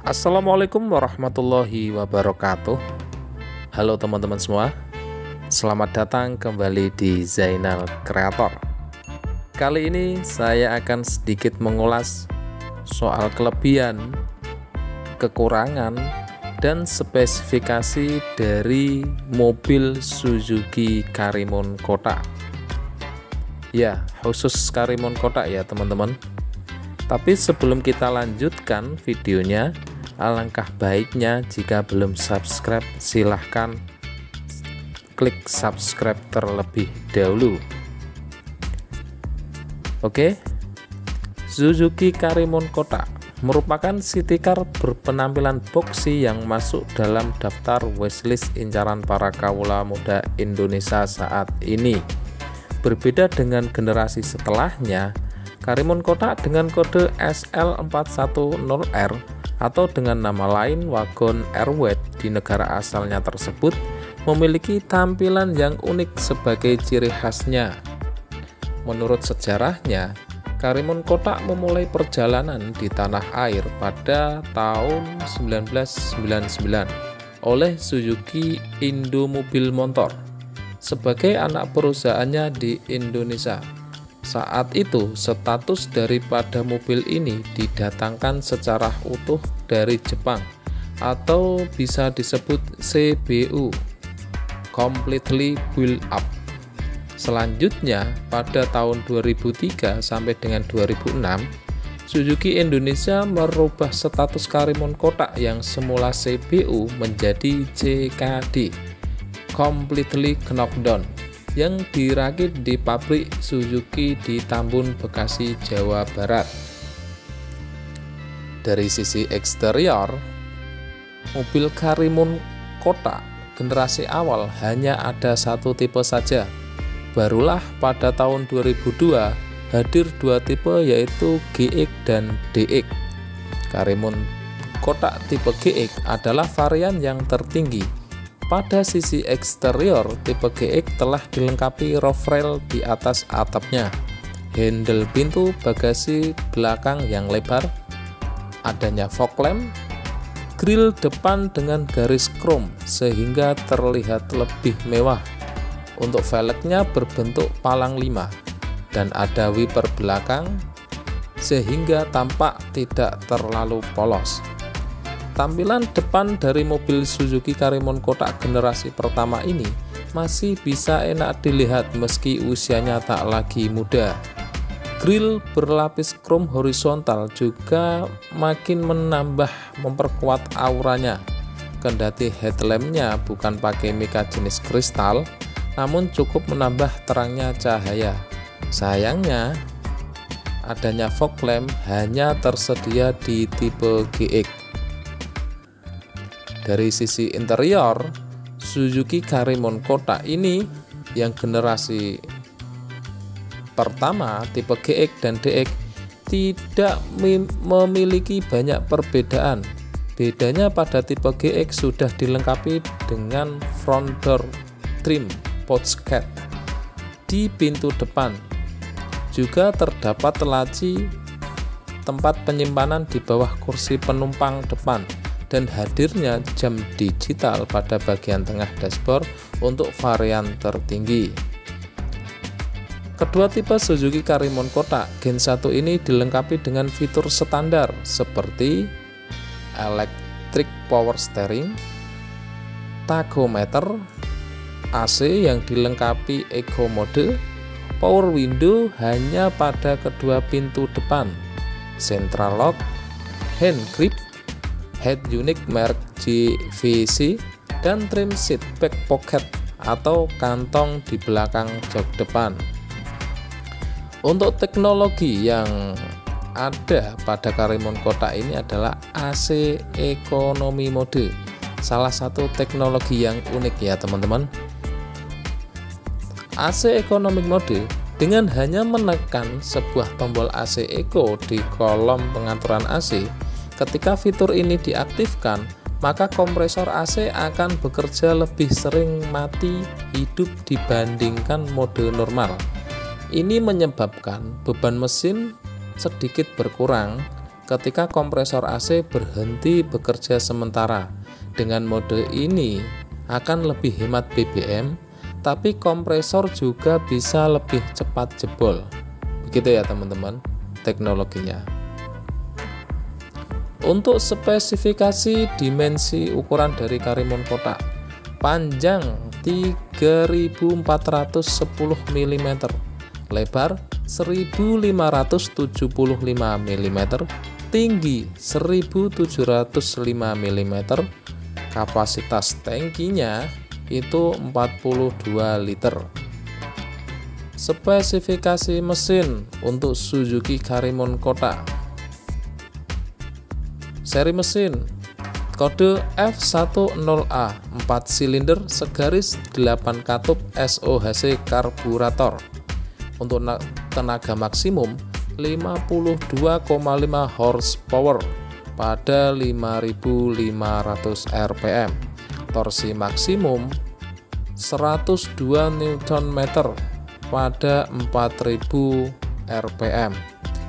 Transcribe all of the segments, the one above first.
Assalamualaikum warahmatullahi wabarakatuh. Halo teman-teman semua, selamat datang kembali di Zainal Creator. Kali ini saya akan sedikit mengulas soal kelebihan, kekurangan, dan spesifikasi dari mobil Suzuki Karimun Kotak. Ya, khusus Karimun Kotak ya teman-teman. Tapi sebelum kita lanjutkan videonya, alangkah baiknya jika belum subscribe silahkan klik subscribe terlebih dahulu. Oke, Suzuki Karimun Kotak merupakan city car berpenampilan boxy yang masuk dalam daftar wishlist incaran para kawula muda Indonesia saat ini. Berbeda dengan generasi setelahnya, Karimun Kotak dengan kode SL410R atau dengan nama lain wagon Airway di negara asalnya tersebut memiliki tampilan yang unik sebagai ciri khasnya. Menurut sejarahnya, Karimun Kotak memulai perjalanan di tanah air pada tahun 1999 oleh Suzuki Indomobil Motor sebagai anak perusahaannya di Indonesia. Saat itu, status daripada mobil ini didatangkan secara utuh dari Jepang atau bisa disebut CBU, completely built up. Selanjutnya, pada tahun 2003 sampai dengan 2006, Suzuki Indonesia merubah status Karimun Kotak yang semula CBU menjadi CKD, completely knocked down, yang dirakit di pabrik Suzuki di Tambun, Bekasi, Jawa Barat. Dari sisi eksterior, mobil Karimun Kotak generasi awal hanya ada satu tipe saja. Barulah pada tahun 2002 hadir dua tipe yaitu GX dan DX. Karimun Kotak tipe GX adalah varian yang tertinggi. Pada sisi eksterior, tipe GX telah dilengkapi roof rail di atas atapnya, handle pintu bagasi belakang yang lebar, adanya fog lamp, grill depan dengan garis krom sehingga terlihat lebih mewah. Untuk velgnya berbentuk palang 5 dan ada wiper belakang sehingga tampak tidak terlalu polos. Tampilan depan dari mobil Suzuki Karimun Kotak generasi pertama ini masih bisa enak dilihat meski usianya tak lagi muda. Grill berlapis krom horizontal juga makin memperkuat auranya. Kendati headlampnya bukan pakai mika jenis kristal, namun cukup menambah terangnya cahaya. Sayangnya, adanya fog lamp hanya tersedia di tipe GX. Dari sisi interior, Suzuki Karimun Kotak ini yang generasi pertama tipe GX dan DX tidak memiliki banyak perbedaan. Bedanya pada tipe GX sudah dilengkapi dengan front door trim pouchcat di pintu depan. Juga terdapat laci tempat penyimpanan di bawah kursi penumpang depan dan hadirnya jam digital pada bagian tengah dashboard untuk varian tertinggi. Kedua tipe Suzuki Karimun Kotak Gen 1 ini dilengkapi dengan fitur standar seperti electric power steering, tachometer, AC yang dilengkapi eco mode, power window hanya pada kedua pintu depan, central lock, hand grip, head unit merek JVC, dan trim seat back pocket atau kantong di belakang jok depan. Untuk teknologi yang ada pada Karimun Kotak ini adalah AC Economy Mode, salah satu teknologi yang unik ya teman-teman. AC Economic Mode dengan hanya menekan sebuah tombol AC Eco di kolom pengaturan AC. Ketika fitur ini diaktifkan, maka kompresor AC akan bekerja lebih sering mati hidup dibandingkan mode normal. Ini menyebabkan beban mesin sedikit berkurang ketika kompresor AC berhenti bekerja sementara. Dengan mode ini akan lebih hemat BBM, tapi kompresor juga bisa lebih cepat jebol. Begitu ya teman-teman teknologinya. Untuk spesifikasi dimensi ukuran dari Karimun kotak: panjang 3410 mm, lebar 1575 mm, tinggi 1705 mm, kapasitas tangkinya itu 42 liter. Spesifikasi mesin untuk Suzuki Karimun kotak: seri mesin kode F10A 4 silinder segaris 8 katup SOHC karburator. Untuk tenaga maksimum 52,5 horsepower pada 5.500 rpm. Torsi maksimum 102 Nm pada 4.000 rpm.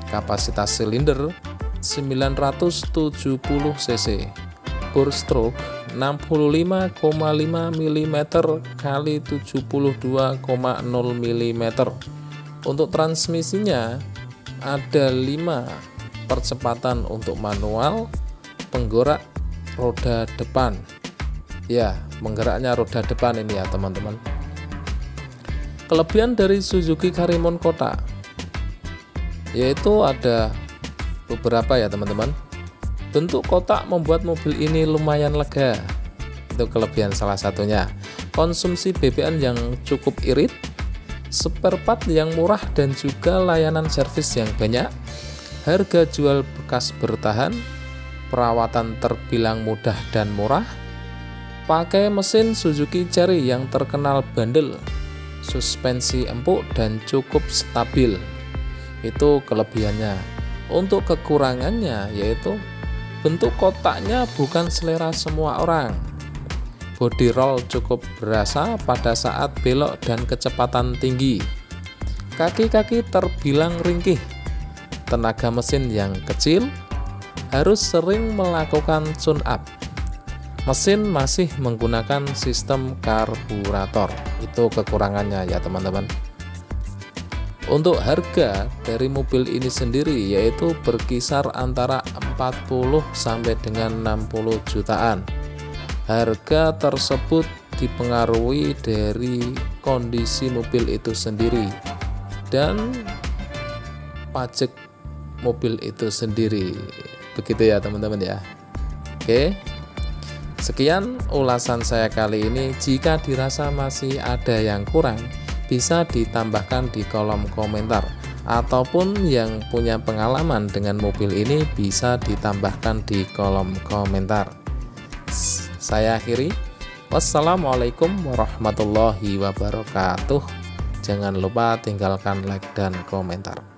Kapasitas silinder 970 cc. Bore stroke 65,5 mm kali 72,0 mm. Untuk transmisinya ada 5 percepatan untuk manual, penggerak roda depan. Ya, penggeraknya roda depan ini ya teman-teman. Kelebihan dari Suzuki Karimun kotak yaitu ada beberapa ya teman-teman. Bentuk kotak membuat mobil ini lumayan lega. Itu kelebihan salah satunya. Konsumsi BBM yang cukup irit, spare part yang murah dan juga layanan servis yang banyak, harga jual bekas bertahan, perawatan terbilang mudah dan murah, pakai mesin Suzuki Cherry yang terkenal bandel, suspensi empuk dan cukup stabil. Itu kelebihannya. Untuk kekurangannya yaitu bentuk kotaknya bukan selera semua orang. Body roll cukup berasa pada saat belok dan kecepatan tinggi. Kaki-kaki terbilang ringkih. Tenaga mesin yang kecil, harus sering melakukan tune up. Mesin masih menggunakan sistem karburator. Itu kekurangannya ya teman-teman. Untuk harga dari mobil ini sendiri yaitu berkisar antara 40 sampai dengan 60 jutaan. Harga tersebut dipengaruhi dari kondisi mobil itu sendiri dan pajak mobil itu sendiri. Begitu ya teman-teman ya. Oke. Sekian ulasan saya kali ini. Jika dirasa masih ada yang kurang, bisa ditambahkan di kolom komentar, ataupun yang punya pengalaman dengan mobil ini bisa ditambahkan di kolom komentar. Saya akhiri. Wassalamualaikum warahmatullahi wabarakatuh. Jangan lupa tinggalkan like dan komentar.